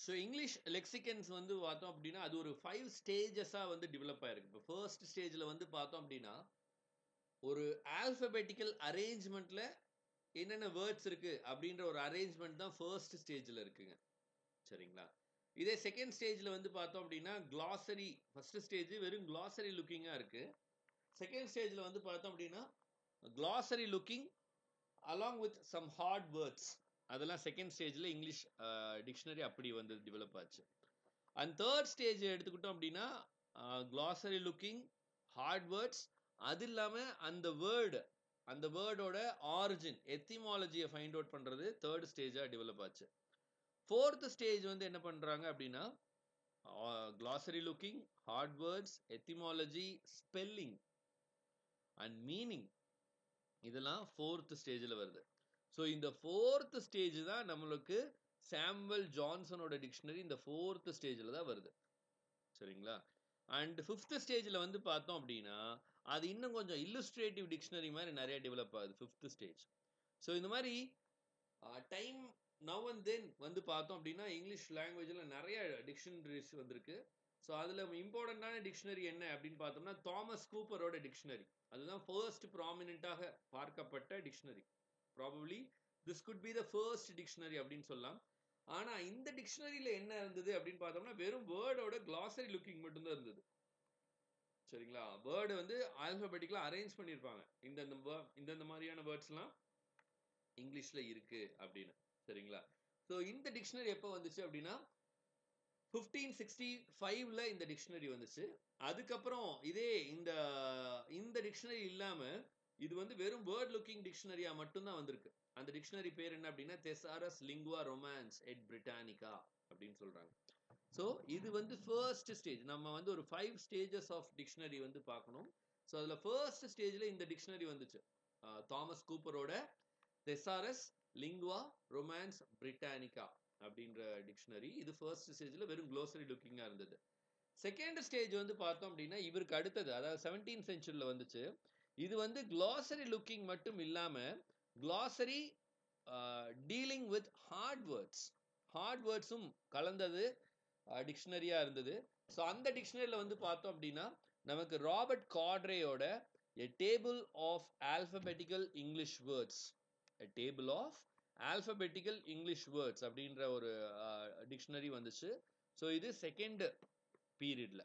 So English லெக்சிகன்ஸ் வந்து பார்த்தோம் அப்படின்னா அது ஒரு 5 ஸ்டேஜஸாக வந்து டெவலப் ஆயிருக்கு. இப்போ ஃபர்ஸ்ட் ஸ்டேஜில் வந்து பார்த்தோம் அப்படின்னா ஒரு ஆல்ஃபபெட்டிக்கல் அரேஞ்ச்மெண்ட்ல என்னென்ன வேர்ட்ஸ் இருக்கு அப்படின்ற ஒரு அரேஞ்ச்மெண்ட் தான் ஃபர்ஸ்ட் ஸ்டேஜில் இருக்குங்க. சரிங்களா? இதே செகண்ட் ஸ்டேஜில் வந்து பார்த்தோம் அப்படின்னா கிளாசரி, ஃபர்ஸ்ட் ஸ்டேஜ் வெறும் கிளாசரி லுக்கிங்காக இருக்கு. செகண்ட் ஸ்டேஜில் வந்து பார்த்தோம் அப்படின்னா glossary looking along with some hard words, அதெல்லாம் செகண்ட் ஸ்டேஜில் இங்கிலீஷ் டிக்ஷனரி அப்படி வந்து டெவலப் ஆச்சு. அண்ட் தேர்ட் ஸ்டேஜ் எடுத்துக்கிட்டோம் அப்படின்னா கிளாசரி லுக்கிங், ஹார்ட் வேர்ட்ஸ், அது இல்லாமல் அந்த வேர்டோட ஆரிஜின் எத்திமாலஜியை ஃபைண்ட் அவுட் பண்ணுறது தேர்ட் ஸ்டேஜாக டெவலப் ஆச்சு. ஃபோர்த் ஸ்டேஜ் வந்து என்ன பண்ணுறாங்க அப்படின்னா glossary looking, hard words, etymology, spelling and meaning, இதெல்லாம் ஃபோர்த் ஸ்டேஜில் வருது. ஸோ இந்த ஃபோர்த் ஸ்டேஜ் தான் நம்மளுக்கு சாமுவல் ஜான்சனோட டிக்ஷனரி இந்த ஃபோர்த் ஸ்டேஜில் தான் வருது. சரிங்களா? அண்ட் ஃபிஃப்த் ஸ்டேஜில் வந்து பார்த்தோம் அப்படின்னா அது இன்னும் கொஞ்சம் இல்லுஸ்ட்ரேட்டிவ் டிக்ஷனரி மாதிரி நிறைய டெவலப் ஆகுது ஃபிஃப்த் ஸ்டேஜ். ஸோ இந்த மாதிரி டைம் நவ் அண்ட் தென் வந்து பார்த்தோம் அப்படின்னா இங்கிலீஷ் லாங்குவேஜில் நிறைய டிக்ஷனரிஸ் வந்திருக்கு. ஸோ அதில் இம்பார்ட்டண்ட்டான டிக்ஷனரி என்ன அப்படின்னு பார்த்தோம்னா தாமஸ் கூப்பரோட டிக்ஷனரி, அதுதான் ஃபர்ஸ்ட் ப்ராமினெண்ட்டாக பார்க்கப்பட்ட dictionary. Probably this could be the first dictionary அப்படின்னு சொல்லலாம். ஆனால் இந்த டிக்ஷனரியில் என்ன இருந்தது அப்படின்னு பார்த்தோம்னா வெறும் வேர்டோட கிளாசரி லுக்கிங் மட்டும்தான் இருந்தது. சரிங்களா? வேர்டு வந்து ஆல்பபெட்டிக்கலாக அரேஞ்ச் பண்ணியிருப்பாங்க, இந்தந்த மாதிரியான வேர்ட்ஸ்லாம் இங்கிலீஷில் இருக்கு அப்படின்னு. சரிங்களா? ஸோ இந்த டிக்ஷனரி எப்போ வந்துச்சு அப்படின்னா 1565ல இந்த டிக்ஷனரி வந்துச்சு. அதுக்கப்புறம் இதே இந்த டிக்ஷனரி இல்லாமல் இது வந்து வெறும் வேர்ட் லுக்கிங் டிக்ஷனரியா மட்டும்தான் வந்திருக்கு. அந்த டிக்ஷனரி பேர் என்ன அப்படின்னா தெசாரஸ் லிங்குவா ரொமான்ஸ் எட் பிரிட்டானிகா அப்படின்னு சொல்றாங்க. ஸோ இது வந்து ஃபர்ஸ்ட் ஸ்டேஜ். நம்ம வந்து ஒரு 5 ஸ்டேஜஸ் ஆஃப் டிக்ஷனரி வந்து பார்க்கணும். ஸோ அதில் ஃபர்ஸ்ட் ஸ்டேஜில் இந்த டிக்ஷனரி வந்துச்சு, தாமஸ் கூப்பரோட தெசாரஸ் லிங்குவா ரொமான்ஸ் பிரிட்டானிகா அப்படின்ற டிக்ஷனரி. இது ஃபர்ஸ்ட் ஸ்டேஜில் வெறும் க்ளோசரி லுக்கிங்காக இருந்தது. செகண்ட் ஸ்டேஜ் வந்து பார்த்தோம் அப்படின்னா இவருக்கு அடுத்தது, அதாவது 17th சென்ச்சுரியில் வந்துச்சு. இது வந்து க்ளாசரி லுக்கிங் மட்டும் இல்லாமல் க்ளாசரி டீலிங் வித் ஹார்ட் வேர்ட்ஸும் கலந்தது டிக்ஷனரியாக இருந்தது. ஸோ அந்த டிக்ஷனரியில் வந்து பார்த்தோம் அப்படின்னா நமக்கு ராபர்ட் காட்ரேயோட a table of alphabetical English words அப்படின்ற ஒரு டிக்ஷனரி வந்துச்சு. ஸோ இது செகண்ட் பீரியட்ல.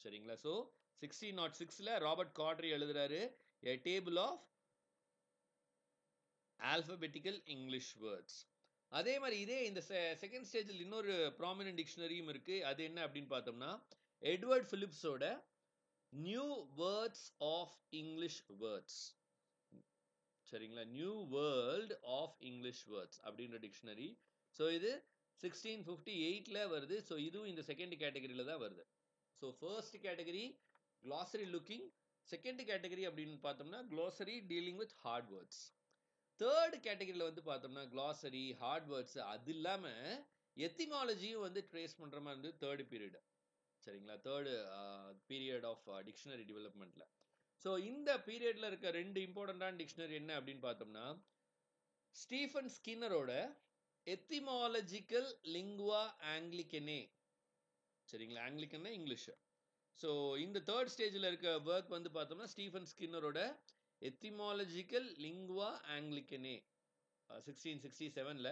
சரிங்களா? ஸோ 1606ல் ராபர்ட் காட்ரே எழுதுறாரு a table of alphabetical English words. அதே மாதிரி இதே இந்த செகண்ட் ஸ்டேஜில் இன்னொரு ப்ராமினன்ட் டிக்ஷனரியும் இருக்கு. அது என்ன அப்படின்னு பார்த்தோம்னா எட்வர்ட் பிலிப்ஸோட new words of English words. சரிங்களா? New world of English words அப்படின்ற டிக்ஷனரி. ஸோ இது 1658ல் வருது. ஸோ இதுவும் இந்த செகண்ட் கேட்டகரியில் தான் வருது. So first category glossary looking, second category அப்படின்னு பார்த்தோம்னா glossary dealing with heart words. Third கேட்டகரியில் வந்து பார்த்தோம்னா க்ளாசரி, ஹார்ட் வேர்ட்ஸ், அது இல்லாமல் எத்திமாலஜியும் வந்து ட்ரேஸ் பண்ணுற மாதிரி இருந்தது தேர்ட் பீரியட். சரிங்களா? தேர்டு பீரியட் ஆஃப் டிக்ஷனரி டெவலப்மெண்ட்டில். ஸோ இந்த பீரியடில் இருக்க ரெண்டு இம்பார்ட்டண்ட்டான டிக்ஷனரி என்ன அப்படின்னு பார்த்தோம்னா ஸ்டீஃபன் ஸ்கின்னரோட எத்திமாலஜிக்கல் லிங்குவா ஆங்கிலிக்கனே. சரிங்களா? ஆங்கிலிக்கன்னா இங்கிலீஷ். ஸோ இந்த தேர்ட் ஸ்டேஜில் இருக்க ஒர்க் வந்து பார்த்தோம்னா ஸ்டீஃபன் ஸ்கின்னரோட எத்திமாலஜிக்கல் லிங்குவா ஆங்கிலிக்கனே 1667ல்.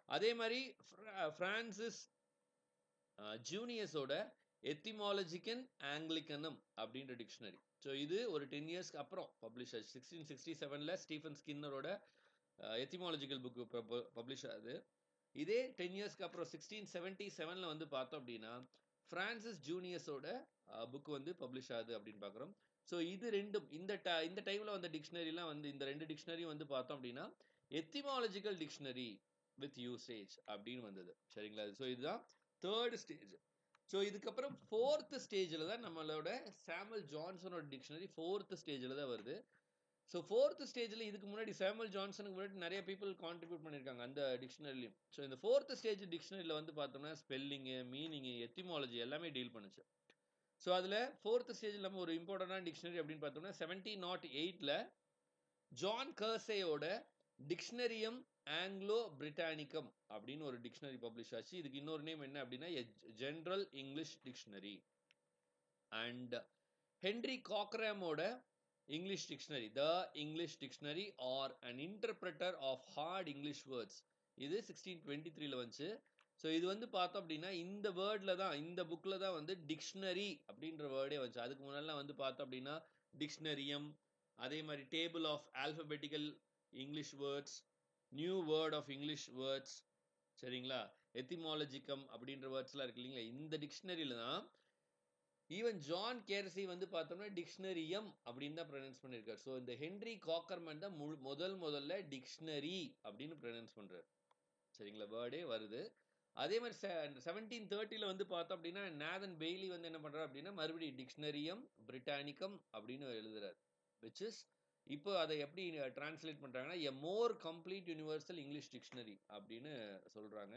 அதே மாதிரி பிரான்சிஸ் ஜூனியஸோட எத்திமாலஜிக்கன் ஆங்கிலிக்கனம் அப்படின்ற டிக்ஷனரி. ஸோ இது ஒரு 10 இயர்ஸ்க்கு அப்புறம் பப்ளிஷ் ஆச்சு. 1667ல் ஸ்டீஃபன் ஸ்கின்னரோட எத்திமாலஜிக்கல் புக்கு பப்ளிஷ் ஆகுது. இதே 10 இயர்ஸ்க்கு அப்புறம் 1677ல் வந்து பார்த்தோம் அப்படின்னா பிரான்சிஸ் ஜூனியஸோட புக் வந்து பப்ளிஷ் ஆகுது அப்படின்னு பார்க்குறோம். ஸோ இது ரெண்டும் இந்த டைமில் வந்த டிக்ஷனரிலாம் வந்து இந்த ரெண்டு டிக்ஷனரியும் வந்து பார்த்தோம் அப்படின்னா எத்திமாலஜிக்கல் டிக்ஷனரி வித் யூசேஜ் அப்படின்னு வந்தது. சரிங்களா? ஸோ இதுதான் தேர்ட் ஸ்டேஜ். ஸோ இதுக்கப்புறம் ஃபோர்த் ஸ்டேஜில் தான் நம்மளோட சாமுவல் ஜான்சனோட டிக்ஷனரி ஃபோர்த் ஸ்டேஜில் தான் வருது. ஸோ ஃபோர்த் ஸ்டேஜில் இதுக்கு முன்னாடி சாமுவல் ஜான்சனுக்கு முன்னாடி நிறைய பீப்புள் கான்ட்ரிபியூட் பண்ணியிருக்காங்க அந்த டிக்ஷனரிலையும். ஸோ இந்த ஃபோர்த் ஸ்டேஜ் டிக்ஷனரியில் வந்து பார்த்தோம்னா ஸ்பெல்லிங்கு, மீனிங்கு, எத்திமாலஜி எல்லாமே டீல் பண்ணுச்சு. ஸோ அதில் ஃபோர்த் ஸ்டேஜில் நம்ம ஒரு இம்பார்ட்டண்டான டிக்ஷனரி அப்படின்னு பார்த்தோம்னா 1708ல் ஜான் கர்சேயோட டிக்ஷனரியம் ஆங்கிலோ பிரிட்டானிக்கம் அப்படின்னு ஒரு டிக்ஷனரி பப்ளிஷ் ஆச்சு. இதுக்கு இன்னொரு நேம் என்ன அப்படின்னா general English dictionary. And Henry காக்ராமோட English dictionary, the English dictionary or an interpreter of hard English words, இது 1623ல வந்துச்சு. ஸோ இது வந்து பார்த்தோம் அப்படின்னா இந்த வேர்டில் தான், இந்த புக்கில் தான் வந்து டிக்ஷனரி அப்படின்ற வேர்டே வந்துச்சு. அதுக்கு முன்னாடிலாம் வந்து பார்த்தோம் அப்படின்னா டிக்ஷனரியம், அதே மாதிரி table of alphabetical English words, new world of English words, சரிங்களா, எத்திமாலஜிக்கம் அப்படின்ற வேர்ட்ஸ்லாம் இருக்கு இல்லைங்களா. இந்த டிக்ஷனரியில தான் ஈவன் ஜான் கேர்சி வந்து பார்த்தோம்னா டிக்ஷனரியம் அப்படின்னு தான் ப்ரொனவுன்ஸ் பண்ணியிருக்காரு. ஸோ இந்த ஹென்ரி காக்கர்மேன் தான் முதல்ல டிக்ஷனரி அப்படின்னு ப்ரொனவுன்ஸ் பண்றாரு. சரிங்களா, வேர்டே வருது. அதே மாதிரி 1730ல வந்து பார்த்தோம் அப்படின்னா நேதன் பெய்லி வந்து என்ன பண்றாரு அப்படின்னா மறுபடியும் டிக்ஷனரியம் பிரிட்டானிக்கம் அப்படின்னு எழுதுறாரு. விச் இஸ் இப்போ அதை எப்படி டிரான்ஸ்லேட் பண்றாங்கன்னா எ மோர் கம்ப்ளீட் யூனிவர்சல் இங்கிலீஷ் டிக்ஷனரி அப்படின்னு சொல்றாங்க.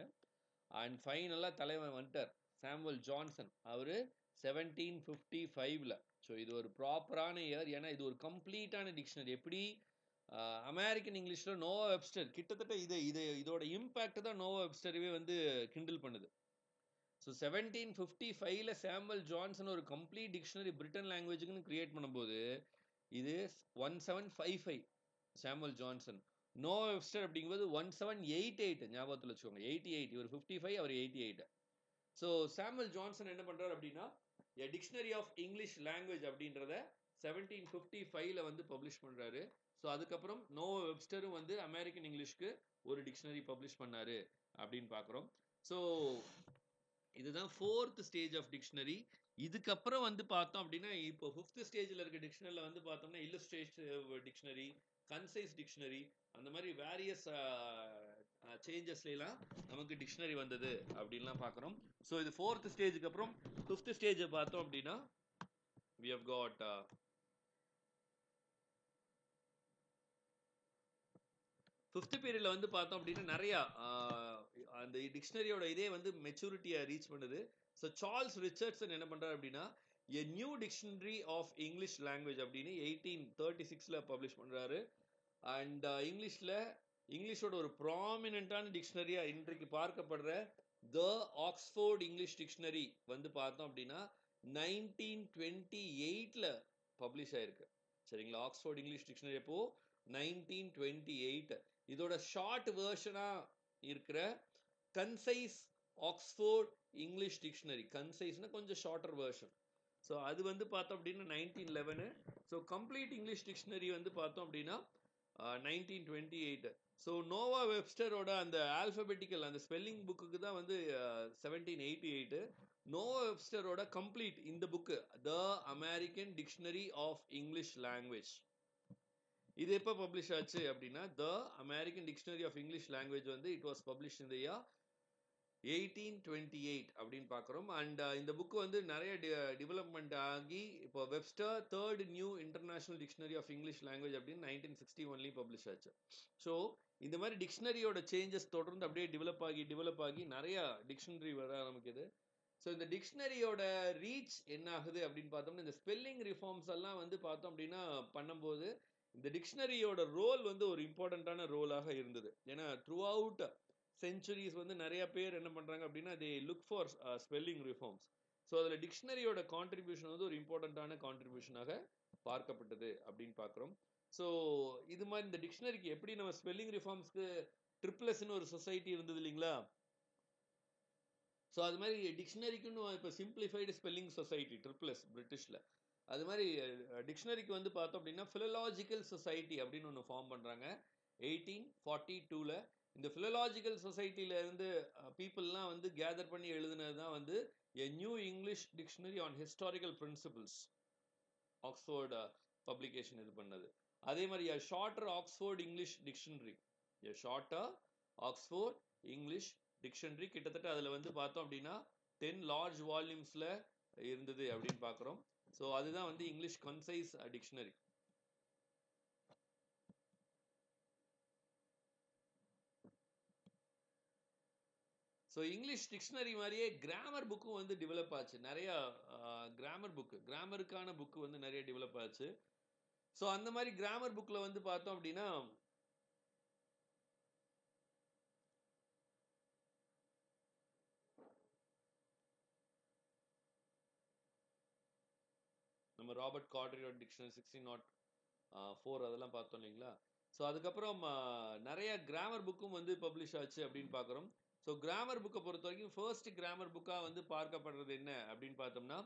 அண்ட் ஃபைனலா தலைவன் வந்துட்டார், சாமுவல் ஜான்சன். அவரு 1755ல. ஸோ இது ஒரு ப்ராப்பரான இயர். ஏன்னா இது ஒரு கம்ப்ளீட்டான டிக்ஷனரி. எப்படி அமெரிக்கன் இங்கிலீஷ்ல நோவா வெப்ஸ்டர் கிட்டத்தட்ட இதோட இம்பாக்ட் தான் நோவா வெப்ஸ்டரவே வந்து கிண்டில் பண்ணுது. ஸோ 1755ல சாமுவல் ஜான்சன் ஒரு கம்ப்ளீட் டிக்ஷனரி பிரிட்டன் லாங்குவேஜுக்குன்னு கிரியேட் பண்ணும்போது இது 1755 சாமுவல் ஜான்சன். நோவா வெப்ஸ்டர் அப்படிங்கும்போது 1788, ஞாபகத்தில் வச்சுக்கோங்க. 88, இவர் 55, அவர் 88. ஸோ சாமுவல் ஜான்சன் என்ன பண்றாரு அப்படின்னா எ டிக்ஷனரி ஆஃப் இங்கிலீஷ் லாங்குவேஜ் அப்படின்றத 1755ல வந்து பப்ளிஷ் பண்றாரு. ஸோ அதுக்கப்புறம் நோவா வெப்ஸ்டரும் வந்து அமெரிக்கன் இங்கிலீஷ்க்கு ஒரு டிக்ஷனரி பப்ளிஷ் பண்ணாரு அப்படின்னு பார்க்குறோம். ஸோ இதுதான் 4th ஸ்டேஜ் ஆஃப் டிக்ஷனரி. இதுக்கப்புறம் வந்து பார்த்தோம் அப்படின்னா இப்போ 5th ஸ்டேஜில் இருக்க டிக்ஷனரியில் வந்து பார்த்தோம்னா இல்லஸ்ட்ரேட்டிவ் டிக்ஷனரி, கன்சைஸ் டிக்ஷனரி, அந்த மாதிரி வேரியஸ் சேஞ்சஸ்லாம் நமக்கு டிக்ஷனரி வந்தது அப்படின்லாம் பார்க்குறோம். ஸோ இது 4th ஸ்டேஜுக்கு அப்புறம் 5th ஸ்டேஜை பார்த்தோம் அப்படின்னா we have got 5th பீரியட்ல வந்து பார்த்தோம் அப்படின்னா நிறைய அந்த டிக்ஷனரியோட இதே வந்து மெச்சூரிட்டியை ரீச் பண்ணுது. ஸோ சார்ல்ஸ் ரிச்சர்ட்சன் என்ன பண்றாரு அப்படின்னா a new dictionary of English language அப்படின்னு 1836ல பப்ளிஷ் பண்றாரு. அண்ட் இங்கிலீஷோட ஒரு ப்ராமினென்டான டிக்ஷனரியா இன்றைக்கு பார்க்கப்படுற த ஆக்ஸ்போர்ட் இங்கிலீஷ் டிக்ஷனரி வந்து பார்த்தோம் அப்படின்னா 1928ல பப்ளிஷ் ஆயிருக்கு. சரிங்களா, ஆக்ஸ்போர்ட் இங்கிலீஷ் டிக்ஷனரி அப்போ 1928. இதோட ஷார்ட் வேர்ஷனா இருக்கிற கன்சைஸ் ஆக்ஸ்போர்ட் இங்கிலீஷ் டிக்ஷனரி, கன்சைஸ்னா கொஞ்சம் ஷார்ட்டர் வேர்ஷன். ஸோ அது வந்து பார்த்தோம் அப்படின்னா 1911. ஸோ கம்ப்ளீட் இங்கிலீஷ் டிக்ஷனரி வந்து பார்த்தோம் அப்படின்னா 1928. ஸோ நோவா வெப்ஸ்டரோட அந்த ஆல்பபெட்டிக்கல் அந்த ஸ்பெல்லிங் புக்குக்கு தான் வந்து 1788. நோவா வெப்ஸ்டரோட கம்ப்ளீட் இந்த book the American dictionary of English language, இது எப்போ பப்ளிஷ் ஆச்சு அப்படின்னா the American dictionary of English language வந்து it was publish in the year 1828 அப்படின்னு பார்க்குறோம். அண்ட் இந்த புக்கு வந்து நிறைய டெவலப்மெண்ட் ஆகி இப்போ Webster third new international dictionary of English language அப்படின்னு 1961லையும் பப்ளிஷ் ஆச்சு. ஸோ இந்த மாதிரி டிக்ஷனரியோட சேஞ்சஸ் தொடர்ந்து அப்படியே டெவலப் ஆகி நிறைய டிக்ஷனரி வர ஆரம்பிக்குது. ஸோ இந்த டிக்ஷனரியோட ரீச் என்ன ஆகுது அப்படின்னு பார்த்தோம்னா இந்த ஸ்பெல்லிங் ரிஃபார்ம்ஸ் எல்லாம் வந்து பார்த்தோம் அப்படின்னா பண்ணும்போது இந்த டிக்ஷனரியோட ரோல் வந்து ஒரு இம்பார்ட்டண்ட்டான ரோலாக இருந்தது. ஏன்னா த்ரூ அவுட் செஞ்சுரிஸ் வந்து நிறைய பேர் என்ன பண்றாங்க அப்படின்னா they look for spelling reforms. So அதில் டிக்ஷனரியோட கான்ட்ரிபியூஷன் வந்து ஒரு இம்பார்ட்டண்ட்டான கான்ட்ரிபியூஷனாக பார்க்கப்பட்டது அப்படின்னு பார்க்குறோம். ஸோ இது மாதிரி இந்த டிக்ஷனரிக்கு எப்படி நம்ம ஸ்பெல்லிங் ரிஃபார்ம்ஸ்க்கு ட்ரிப்ளஸ்ன்னு ஒரு சொசைட்டி இருந்தது இல்லைங்களா. ஸோ அது மாதிரி டிக்ஷனரிக்குன்னு இப்போ சிம்பிளிஃபைடு ஸ்பெல்லிங் சொசைட்டி ட்ரிப்ளஸ் பிரிட்டிஷில், அது மாதிரி டிக்ஷனரிக்கு வந்து பார்த்தோம் அப்படின்னா ஃபிலலாஜிக்கல் சொசைட்டி அப்படின்னு ஒன்று ஃபார்ம் பண்ணுறாங்க 1842ல. இந்த ஃபிலலாஜிக்கல் சொசைட்டியில இருந்து பீப்புளெலாம் வந்து கேதர் பண்ணி எழுதுனது தான் வந்து a new English dictionary on historical principles, Oxford publication இது பண்ணது. அதே மாதிரி எ ஷார்ட்டர் ஆக்ஸ்போர்ட் இங்கிலீஷ் டிக்ஷனரி, எ ஷார்ட்டர் ஆக்ஸ்போர்ட் இங்கிலீஷ் டிக்ஷனரி, கிட்டத்தட்ட அதில் வந்து பார்த்தோம் அப்படின்னா 10 லார்ஜ் வால்யூம்ஸில் இருந்தது அப்படின்னு பார்க்குறோம். ஸோ அதுதான் வந்து English concise dictionary. So English dictionary மாதிரியே கிராமர் புக்கும் வந்து டெவலப் ஆச்சு. நிறைய கிராமர் புக்கு, கிராமருக்கான புக்கு வந்து நிறைய டெவலப் ஆச்சு. ஸோ அந்த மாதிரி கிராமர் புக்கில் வந்து பார்த்தோம் அப்படின்னா நம்ம ராபர்ட் காட்ரியோட டிக்ஷனரி 1604 அதெல்லாம் பார்த்தோம் இல்லைங்களா. ஸோ அதுக்கப்புறம் நிறைய கிராமர் புக்கும் வந்து பப்ளிஷ் ஆச்சு அப்படின்னு பார்க்குறோம். ஸோ கிராமர் புக்கை பொறுத்த வரைக்கும் ஃபர்ஸ்ட் கிராமர் புக்காக வந்து பார்க்கப்படுறது என்ன அப்படின்னு பார்த்தோம்னா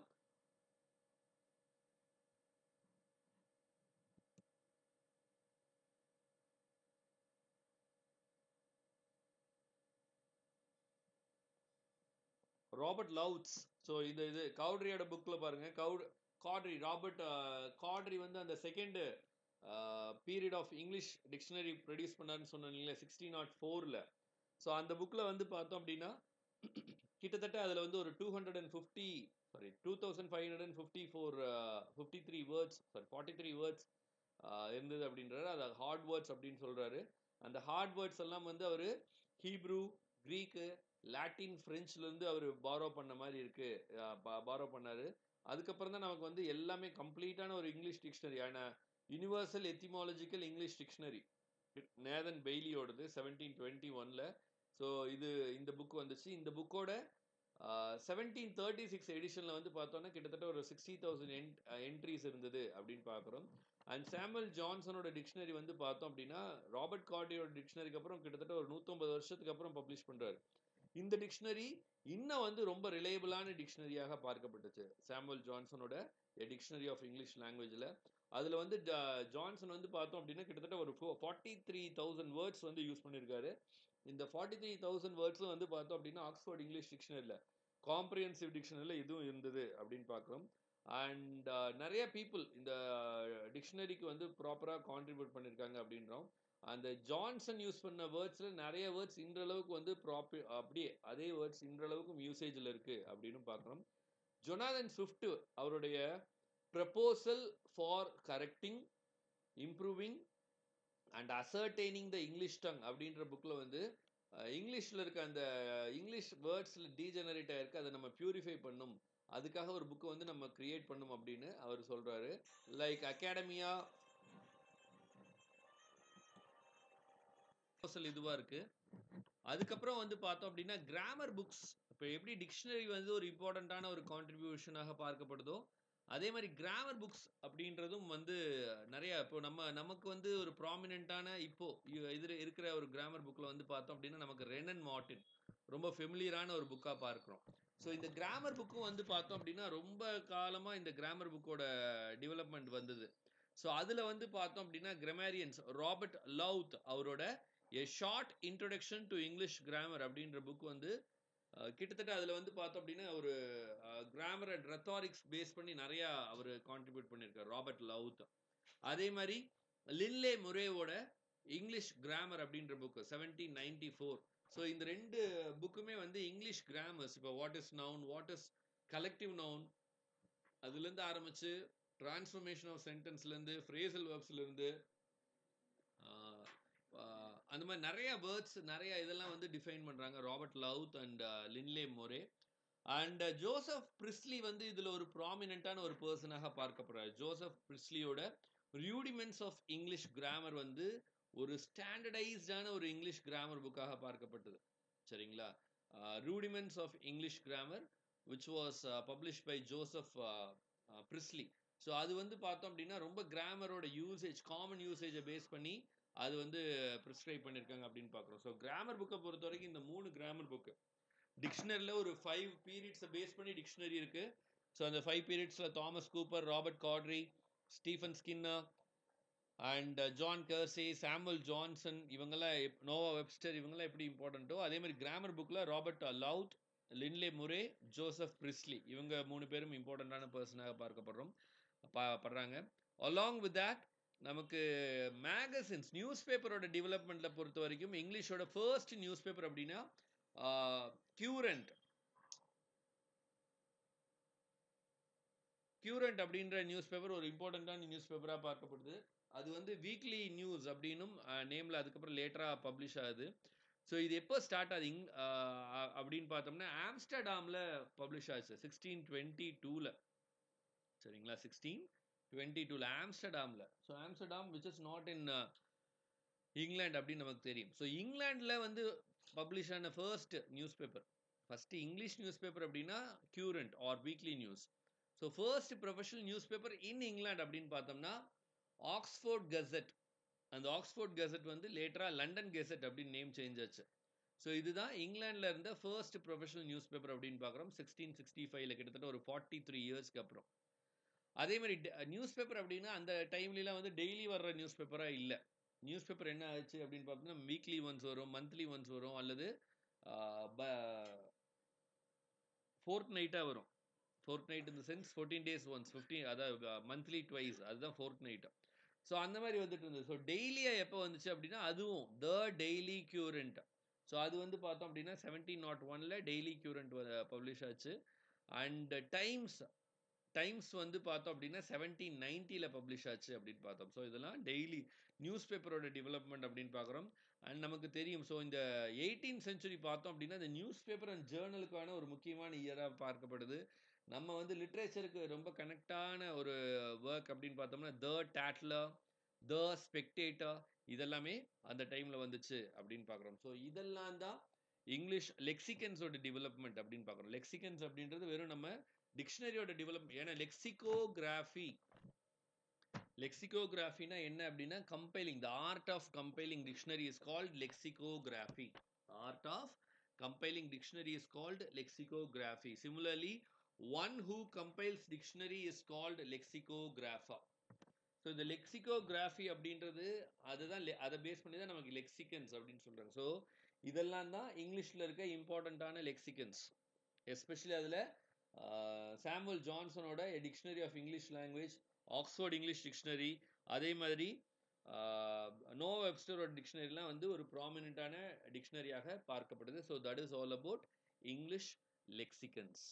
ராபர்ட் லவுட்ஸ். ஸோ இது கவுட்ரியோட புக்கில் பாருங்க. காட்ரி ராபர்ட் காட்ரி வந்து அந்த second period of English dictionary produce பண்ணாருன்னு சொன்னீங்களே 1604. ஸோ அந்த புக்கில் வந்து பார்த்தோம் அப்படின்னா கிட்டத்தட்ட அதில் வந்து ஒரு 2553 வேர்ட்ஸ் 43 வேர்ட்ஸ் இருந்தது அப்படின்றாரு. அது ஹார்ட் வேர்ட்ஸ் அப்படின்னு சொல்றாரு. அந்த ஹார்ட் வேர்ட்ஸ் எல்லாம் வந்து அவர் ஹீப்ரூ, கிரீக்கு, லாட்டின், பிரெஞ்சுலேருந்து அவர் பாரோ பண்ண மாதிரி இருக்கு, பாரோ பண்ணாரு. அதுக்கப்புறம் தான் நமக்கு வந்து எல்லாமே கம்ப்ளீட்டான ஒரு இங்கிலீஷ் டிக்ஷனரி ஆன universal etymological English dictionary Nathan பெய்லியோடது 1721. ஸோ இந்த புக் வந்துச்சு. இந்த புக்கோட 1736 எடிஷனில் வந்து பார்த்தோன்னா கிட்டத்தட்ட ஒரு 60,000 என்ட்ரிஸ் இருந்தது அப்படின்னு பார்க்குறோம். அண்ட் சாமுவல் ஜான்சனோட டிக்ஷனரி வந்து பார்த்தோம் அப்படின்னா ராபர்ட் காட்ரியோட டிக்ஷனரிக்கு அப்புறம் கிட்டத்தட்ட ஒரு 150 வருஷத்துக்கு அப்புறம் பப்ளிஷ் பண்ணுறாரு. இந்த டிக்ஷனரி இன்னும் வந்து ரொம்ப ரிலையபிளான டிக்ஷனரியாக பார்க்கப்பட்டுச்சு. சாமுவல் ஜான்சனோட டிக்ஷனரி ஆஃப் இங்கிலீஷ் லாங்குவேஜில் அதில் வந்து ஜான்சன் வந்து பார்த்தோம் அப்படின்னா கிட்டத்தட்ட ஒரு 43,000 வேர்ட்ஸ் வந்து யூஸ் பண்ணியிருக்காரு. இந்த 43,000 வேர்ட்ஸும் வந்து பார்த்தோம் அப்படின்னா ஆக்ஸ்ஃபோர்ட் இங்கிலீஷ் டிக்ஷனரியில் காம்ப்ரிஹென்சிவ் டிக்ஷனரியில் இதுவும் இருந்தது அப்படின்னு பார்க்குறோம். அண்ட் நிறைய பீப்புள் இந்த டிக்ஷனரிக்கு வந்து ப்ராப்பராக கான்ட்ரிபியூட் பண்ணியிருக்காங்க அப்படின்றோம். அந்த ஜான்சன் யூஸ் பண்ண வேர்ட்ஸில் நிறைய வேர்ட்ஸ் இன்றளவுக்கு வந்து அப்படியே அதே வேர்ட்ஸ் இன்றளவுக்கும் யூசேஜில் இருக்குது அப்படின்னு பார்க்குறோம். ஜொனாதன் ஸ்விஃப்ட் அவருடைய proposal for correcting, improving and ascertaining the English tongue அப்படின்ற புக்கில் வந்து இங்கிலீஷில் இருக்க அந்த இங்கிலீஷ் வேர்ட்ஸில் டீஜெனரேட் ஆகிருக்கு, அதை நம்ம பியூரிஃபை பண்ணும், அதுக்காக ஒரு புக்கை வந்து நம்ம கிரியேட் பண்ணும் அப்படின்னு அவர் சொல்கிறாரு. லைக் அகாடமியா இதுவாக இருக்குது. அதுக்கப்புறம் வந்து பார்த்தோம் அப்படின்னா கிராமர் புக்ஸ். இப்போ எப்படி டிக்ஷனரி வந்து ஒரு இம்பார்ட்டண்ட்டான ஒரு கான்ட்ரிபியூஷனாக பார்க்கப்படுதோ அதே மாதிரி கிராமர் புக்ஸ் அப்படின்றதும் வந்து நிறைய இப்போ நமக்கு வந்து ஒரு ப்ராமினென்ட்டான இப்போ இது இருக்கிற ஒரு கிராமர் புக்கில் வந்து பார்த்தோம் அப்படின்னா நமக்கு ரென் அண்ட் மார்டின் ரொம்ப ஃபெமிலியரான ஒரு புக்காக பார்க்குறோம். ஸோ இந்த கிராமர் புக்கும் வந்து பார்த்தோம் அப்படின்னா ரொம்ப காலமாக இந்த கிராமர் புக்கோட டெவலப்மெண்ட் வந்தது. ஸோ அதில் வந்து பார்த்தோம் அப்படின்னா கிராமரியன்ஸ் ராபர்ட் லவுத் அவரோட எ short introduction to English grammar அப்படின்ற புக் வந்து கிட்டத்தட்ட அதில் வந்து பார்த்தோம் அப்படின்னா ஒரு கிராமர் அண்ட் ரெத்தாரிக்ஸ் பேஸ் பண்ணி நிறையா அவர் கான்ட்ரிபியூட் பண்ணியிருக்கார் ராபர்ட் லவுத். அதே மாதிரி லின்லே முரேவோட இங்கிலீஷ் கிராமர் அப்படின்ற புக் 1794. ஸோ இந்த ரெண்டு புக்குமே வந்து இங்கிலீஷ் கிராமர்ஸ், இப்போ what is noun, what is collective noun, அதுலேருந்து ஆரம்பிச்சு டிரான்ஸ்ஃபர்மேஷன் ஆஃப் சென்டென்ஸ்லேருந்து ஃப்ரேசல் வெர்ப்ஸ்லேருந்து அந்த மாதிரி நிறைய வேர்ட்ஸ் நிறைய இதெல்லாம் வந்து டிஃபைன் பண்ணுறாங்க Robert Lowth and Lindley Murray. And Joseph Priestley வந்து இதில் ஒரு ப்ராமினென்ட்டான ஒரு பர்சனாக பார்க்கப்படுறாரு. ஜோசப் பிரிஸ்லியோட ரூடிமெண்ட்ஸ் ஆஃப் இங்கிலீஷ் கிராமர் வந்து ஒரு ஸ்டாண்டர்டைஸ்டான ஒரு இங்கிலீஷ் கிராமர் புக்காக பார்க்கப்பட்டது. சரிங்களா. Rudiments of English grammar which was publish by Joseph Priestley. So அது வந்து பார்த்தோம் அப்படின்னா ரொம்ப கிராமரோட யூசேஜ், காமன் யூசேஜை பேஸ் பண்ணி அது வந்து ப்ரிஸ்கிரைப் பண்ணியிருக்காங்க அப்படின்னு பார்க்குறோம். ஸோ கிராமர் புக்கை பொறுத்த வரைக்கும் இந்த 3 கிராமர் புக்கு டிக்ஷனரியில் ஒரு 5 பீரியட்ஸை பேஸ் பண்ணி டிக்ஷனரி இருக்குது. ஸோ அந்த 5 பீரியட்ஸில் Thomas Cooper, Robert Cawdrey, Stephen Skinner and John Kersey, Samuel Johnson, இவங்கெல்லாம் நோவா வெப்ஸ்டர், இவங்கெல்லாம் எப்படி இம்பார்ட்டண்ட்டோ அதே மாதிரி கிராமர் புக்கில் ராபர்ட் லவுத், லின்லே முரே, ஜோசப் பிரிஸ்லி இவங்க 3 பேரும் இம்பார்ட்டண்ட்டான பர்சனாக படுறாங்க. அலாங் வித் தேட் நமக்கு மேகசின்ஸ், நியூஸ் பேப்பரோட டெவலப்மெண்ட்டில் பொறுத்த வரைக்கும் இங்கிலீஷோட ஃபர்ஸ்ட் நியூஸ் பேப்பர் அப்படின்னா கியூரண்ட் அப்படின்ற நியூஸ் பேப்பர் ஒரு இம்பார்ட்டண்ட்டான நியூஸ் பேப்பராக பார்க்கப்படுது. அது வந்து வீக்லி நியூஸ் அப்படின்னும் நேமில் அதுக்கப்புறம் லேட்டராக பப்ளிஷ் ஆகுது. ஸோ இது எப்போ ஸ்டார்ட் ஆகுது அப்படின்னு பார்த்தோம்னா ஆம்ஸ்டர்டாமில் பப்ளிஷ் ஆச்சு 1622. சரிங்களா, 1622 ஆம்ஸ்டர்டாமில். So Amsterdam which is not in England அப்படின்னு நமக்கு தெரியும். ஸோ இங்கிலாண்டில் வந்து பப்ளிஷ் ஆன first news paper, first English news paper அப்படின்னா Corante or weekly news. So first professional news paper in England அப்படின்னு பார்த்தோம்னா ஆக்ஸ்ஃபோர்ட் கெசட். அந்த ஆக்ஸ்ஃபோர்ட் கெசட் வந்து லேட்டராக லண்டன் கெசட் அப்படின்னு நேம் சேஞ்ச் ஆச்சு. ஸோ இதுதான் இங்கிலாண்டில் இருந்த ஃபர்ஸ்ட் ப்ரொஃபஷனல் நியூஸ் பேப்பர் அப்படின்னு பார்க்குறோம் 1665 கிட்டத்தட்ட ஒரு 43 இயர்ஸ்க்கு அப்புறம். அதே மாதிரி நியூஸ் பேப்பர் அப்படின்னா அந்த டைம்லாம் வந்து டெய்லி வர்ற நியூஸ் பேப்பராக இல்லை. நியூஸ் பேப்பர் என்ன ஆச்சு அப்படின்னு பார்த்தோம்னா வீக்லி ஒன்ஸ் வரும், மந்த்லி ஒன்ஸ் வரும், அல்லது ஃபோர்த் நைட்டாக வரும். ஃபோர்த் நைட் இந்த சென்ஸ் 14 days ஒன்ஸ் 15, அதாவது மந்த்லி ட்வைஸ், அதுதான் ஃபோர்த் நைட். ஸோ அந்த மாதிரி வந்துட்டு இருந்தது. ஸோ டெய்லியாக எப்போ வந்துச்சு அப்படின்னா அதுவும் த டெய்லி கியூரண்ட். ஸோ அது வந்து பார்த்தோம் அப்படின்னா 1701 டெய்லி கியூரண்ட் பப்ளிஷ் ஆச்சு. அண்ட் டைம்ஸ் வந்து பார்த்தோம் அப்படின்னா 1790 பப்ளிஷ் ஆச்சு அப்படின்னு பார்த்தோம். ஸோ இதெல்லாம் டெய்லி நியூஸ் பேப்பரோட டெவலப்மெண்ட் அப்படின்னு பார்க்குறோம். அண்ட் நமக்கு தெரியும் ஸோ இந்த 18th century பார்த்தோம் அப்படின்னா இந்த நியூஸ் பேப்பர் அண்ட் ஜேர்னலுக்கான ஒரு முக்கியமான இயராக பார்க்கப்படுது. நம்ம வந்து லிட்ரேச்சருக்கு ரொம்ப கனெக்டான ஒரு ஒர்க் அப்படின்னு பார்த்தோம்னா த டேட்லர், த ஸ்பெக்டேட்டர், இதெல்லாமே அந்த டைமில் வந்துச்சு அப்படின்னு பார்க்குறோம். ஸோ இதெல்லாம் தான் இங்கிலீஷ் லெக்சிகன்ஸோட டெவலப்மெண்ட் அப்படின்னு பார்க்குறோம். லெக்சிகன்ஸ் அப்படின்றது வெறும் நம்ம டிக்ஷனரியோட டெவலப்மெண்ட். ஏன்னா லெக்சிகோகிராஃபினா என்ன அப்படின்னா compiling, the art of compiling dictionary is called lexicography. Art of compiling dictionary is called lexicography. Similarly one who compiles dictionary is called lexicographer. So இந்த லெக்சிகோகிராஃபி அப்படின்றது அதுதான், அதை பேஸ் பண்ணி தான் நமக்கு லெக்சிகன்ஸ் அப்படின்னு சொல்றாங்க. ஸோ இதெல்லாம் தான் இங்கிலீஷில் இருக்க இம்பார்ட்டண்ட்டான லெக்சிகன்ஸ். எஸ்பெஷலி அதில் சாமுவல் ஜான்சனோட dictionary of English language, Oxford English dictionary, அதே மாதிரி நோ வெப்ஸ்டரோட டிக்ஷனரிலாம் வந்து ஒரு ப்ராமினென்ட்டான டிக்ஷனரியாக பார்க்கப்படுது. So that is all about English லெக்சிகன்ஸ்.